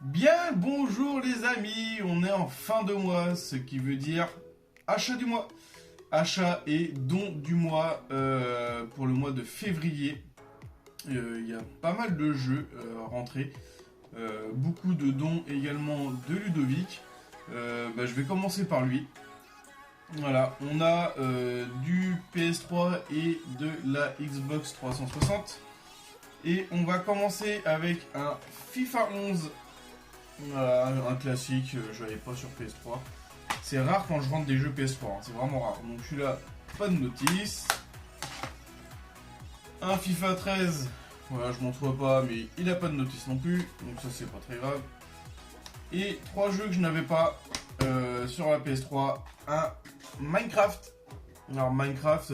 Bien, bonjour les amis, on est en fin de mois, ce qui veut dire achat du mois. Achat et don du mois pour le mois de février. Il y a pas mal de jeux rentrés, beaucoup de dons également de Ludovic. Je vais commencer par lui. Voilà, on a du PS3 et de la Xbox 360. Et on va commencer avec un FIFA 11. Voilà, un classique, je l'avais pas sur PS3. C'est rare quand je rentre des jeux PS3, hein, c'est vraiment rare. Donc celui-là, pas de notice. Un FIFA 13, voilà, je m'en trouve pas, mais il a pas de notice non plus, donc ça c'est pas très grave. Et 3 jeux que je n'avais pas sur la PS3. Un Minecraft. Alors Minecraft,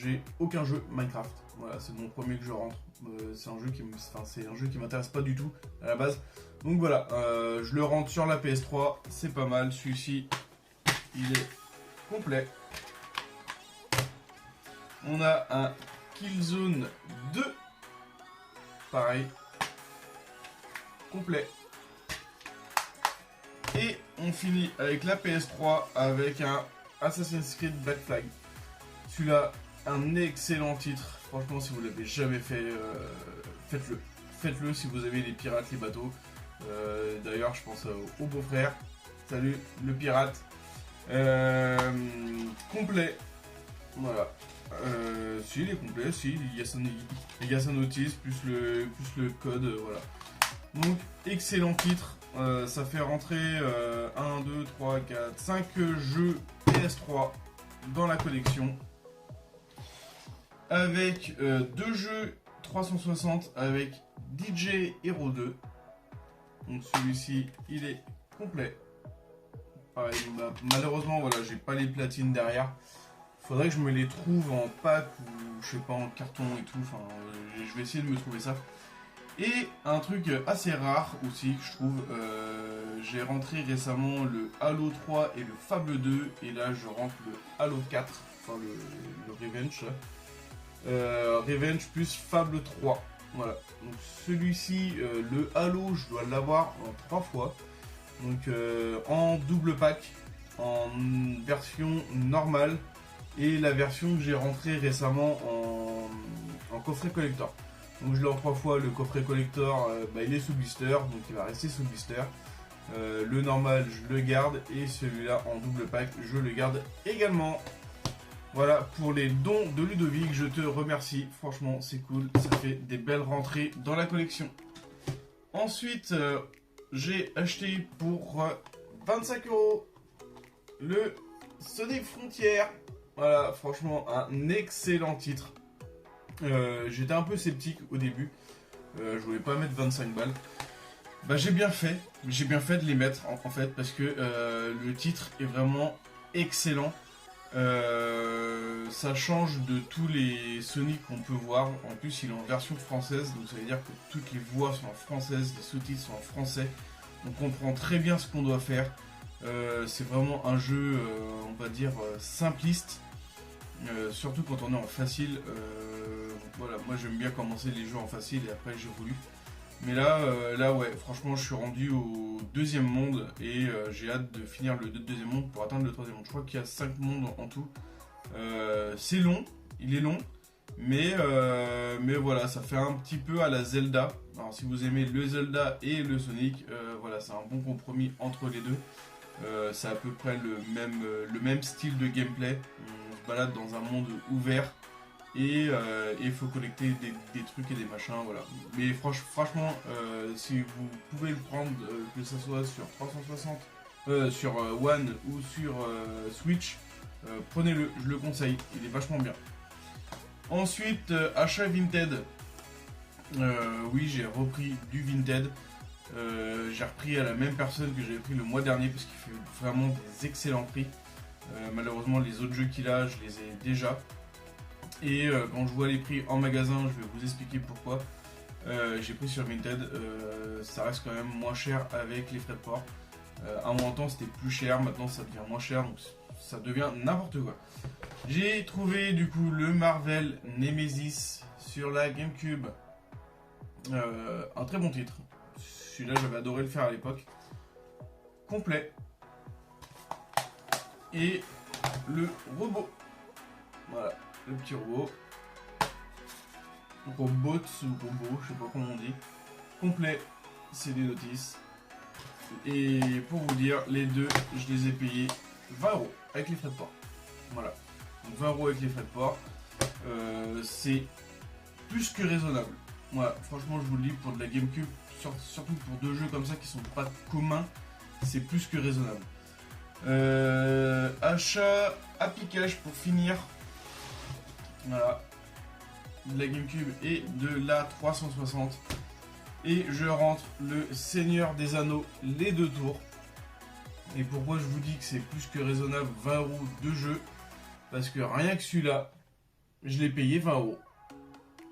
j'ai aucun jeu Minecraft. Voilà, c'est mon premier que je rentre. C'est un jeu qui m'intéresse pas du tout à la base. Donc voilà, je le rentre sur la PS3, c'est pas mal. Celui-ci, il est complet. On a un Killzone 2, pareil, complet. Et on finit avec la PS3 avec un Assassin's Creed Black Flag. Celui-là, un excellent titre. Franchement, si vous l'avez jamais fait, faites-le. Faites-le si vous avez les pirates, les bateaux. D'ailleurs, je pense au beau-frère. Salut, le pirate. Complet. Voilà. Si, il est complet. Si, il y a sa notice, plus le code. Voilà. Donc, excellent titre. Ça fait rentrer 1, 2, 3, 4, 5 jeux PS3 dans la collection. Avec 2 jeux 360 avec DJ Hero 2. Donc celui-ci, il est complet. Pareil, malheureusement, voilà, j'ai pas les platines derrière. Faudrait que je me les trouve en pack ou je sais pas, en carton et tout. Enfin, je vais essayer de me trouver ça. Et un truc assez rare aussi que je trouve, j'ai rentré récemment le Halo 3 et le Fable 2. Et là, je rentre le Halo 4, enfin le Revenge. Revenge plus Fable 3. Voilà. Donc celui-ci, le Halo, je dois l'avoir en 3 fois. Donc en double pack, en version normale et la version que j'ai rentrée récemment en coffret collector. Donc je l'ai en 3 fois. Le coffret collector, il est sous blister, donc il va rester sous blister. Le normal, je le garde et celui-là en double pack, je le garde également. Voilà pour les dons de Ludovic, je te remercie, franchement c'est cool, ça fait des belles rentrées dans la collection. Ensuite, j'ai acheté pour 25 € le Sonic Frontier. Voilà, franchement un excellent titre. J'étais un peu sceptique au début, je voulais pas mettre 25 balles. J'ai bien fait de les mettre en fait parce que le titre est vraiment excellent. Ça change de tous les Sonic qu'on peut voir. En plus, il est en version française, donc ça veut dire que toutes les voix sont en française, les sous-titres sont en français. On comprend très bien ce qu'on doit faire. C'est vraiment un jeu, on va dire, simpliste. Surtout quand on est en facile. Voilà, moi j'aime bien commencer les jeux en facile et après j'évolue. Mais là ouais, franchement je suis rendu au deuxième monde et j'ai hâte de finir le deuxième monde pour atteindre le troisième monde. Je crois qu'il y a 5 mondes en tout. C'est long, il est long, mais voilà, ça fait un petit peu à la Zelda. Alors si vous aimez le Zelda et le Sonic, voilà, c'est un bon compromis entre les deux. C'est à peu près le même style de gameplay. On se balade dans un monde ouvert. Et il faut collecter des trucs et des machins, voilà. Mais franchement, si vous pouvez le prendre, que ce soit sur 360, sur One ou sur Switch, prenez-le, je le conseille, il est vachement bien. Ensuite, achat Vinted. Oui, j'ai repris du Vinted. J'ai repris à la même personne que j'avais pris le mois dernier parce qu'il fait vraiment des excellents prix. Malheureusement, les autres jeux qu'il a, je les ai déjà. Et quand je vois les prix en magasin, je vais vous expliquer pourquoi. J'ai pris sur Vinted, ça reste quand même moins cher avec les frais de port. À un moment temps c'était plus cher, maintenant ça devient moins cher, donc ça devient n'importe quoi. J'ai trouvé du coup le Marvel Nemesis sur la GameCube. Un très bon titre. Celui-là, j'avais adoré le faire à l'époque. Complet. Et le robot. Voilà, le petit robot. Robot ou robot, je sais pas comment on dit. Complet, c'est des notices. Et pour vous dire, les deux, je les ai payés 20 € avec les frais de port. Voilà. Donc 20 € avec les frais de port. C'est plus que raisonnable. Voilà, franchement, je vous le dis, pour de la GameCube, surtout pour deux jeux comme ça qui sont pas communs, c'est plus que raisonnable. Achat à piquage pour finir. Voilà. De la GameCube et de la 360. Et je rentre le Seigneur des Anneaux, les deux tours. Et pourquoi je vous dis que c'est plus que raisonnable, 20 € de jeu? Parce que rien que celui-là, je l'ai payé 20 €.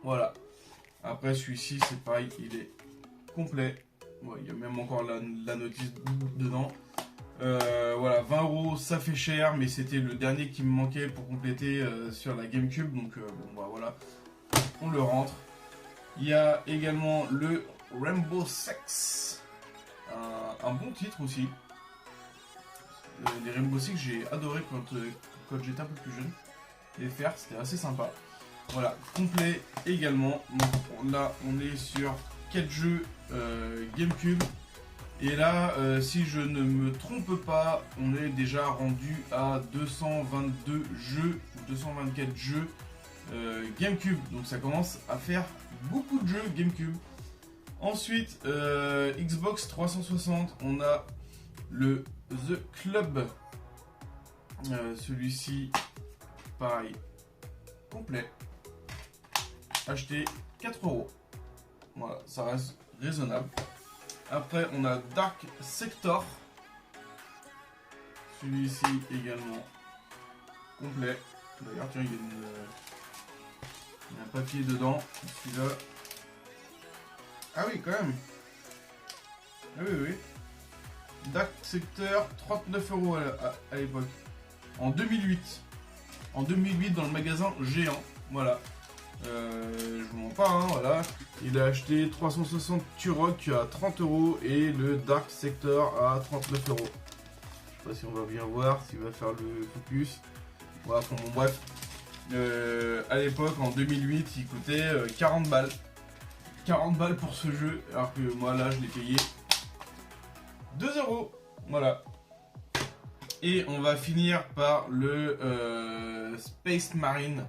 Voilà. Après celui-ci, c'est pareil, il est complet. Ouais, il y a même encore la notice dedans. Voilà, 20 €, ça fait cher, mais c'était le dernier qui me manquait pour compléter sur la GameCube. Donc bon, bah, voilà, on le rentre. Il y a également le Rainbow Six, un bon titre aussi. Les Rainbow Six, j'ai adoré quand j'étais un peu plus jeune. Les faire, c'était assez sympa. Voilà, complet également. Donc là, on est sur 4 jeux GameCube. Et là, si je ne me trompe pas, on est déjà rendu à 222 jeux, 224 jeux GameCube. Donc ça commence à faire beaucoup de jeux GameCube. Ensuite, Xbox 360, on a le The Club. Celui-ci, pareil, complet. Acheté 4 €. Voilà, ça reste raisonnable. Après, on a Dark Sector. Celui-ci également complet. D'ailleurs, tiens, il y a un papier dedans. Celui-là. Ah oui, quand même. Ah oui, oui. Dark Sector, 39 € à l'époque. En 2008. En 2008, dans le magasin Géant. Voilà. Je vous mens pas, hein, voilà. Il a acheté 360 Turok à 30 € et le Dark Sector à 39 €. Je sais pas si on va bien voir, s'il va faire le focus. Voilà, bon, bref. À l'époque, en 2008, il coûtait 40 balles. 40 balles pour ce jeu, alors que moi là, je l'ai payé 2 €. Voilà. Et on va finir par le Space Marine.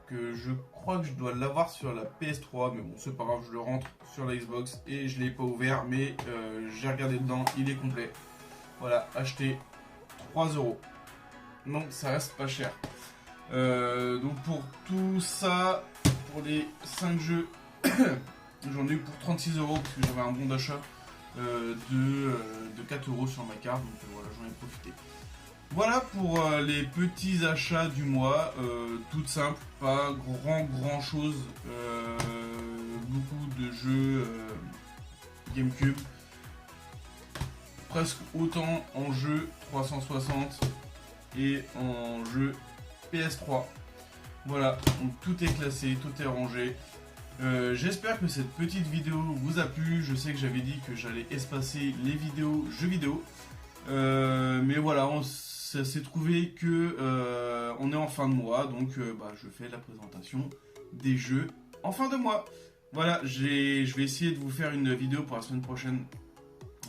Que je crois que je dois l'avoir sur la PS3, mais bon, c'est pas grave, je le rentre sur la Xbox et je l'ai pas ouvert, mais j'ai regardé dedans, il est complet. Voilà, acheté 3 €. Donc ça reste pas cher. Donc pour tout ça, pour les 5 jeux, j'en ai eu pour 36 € parce que j'avais un bon d'achat de 4 € sur ma carte, donc voilà, j'en ai profité. Voilà pour les petits achats du mois, tout simple, pas grand chose, beaucoup de jeux GameCube, presque autant en jeu 360 et en jeu PS3. Voilà, donc tout est classé, tout est rangé. J'espère que cette petite vidéo vous a plu. Je sais que j'avais dit que j'allais espacer les vidéos jeux vidéo, mais voilà, ça s'est trouvé que on est en fin de mois, donc je fais la présentation des jeux en fin de mois. Voilà, je vais essayer de vous faire une vidéo pour la semaine prochaine,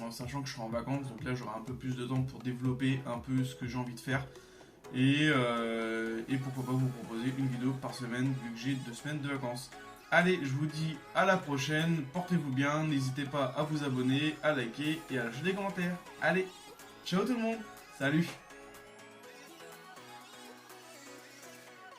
en sachant que je serai en vacances, donc là j'aurai un peu plus de temps pour développer un peu ce que j'ai envie de faire. Et pourquoi pas vous proposer une vidéo par semaine, vu que j'ai 2 semaines de vacances. Allez, je vous dis à la prochaine, portez-vous bien, n'hésitez pas à vous abonner, à liker et à lâcher des commentaires. Allez, ciao tout le monde, salut!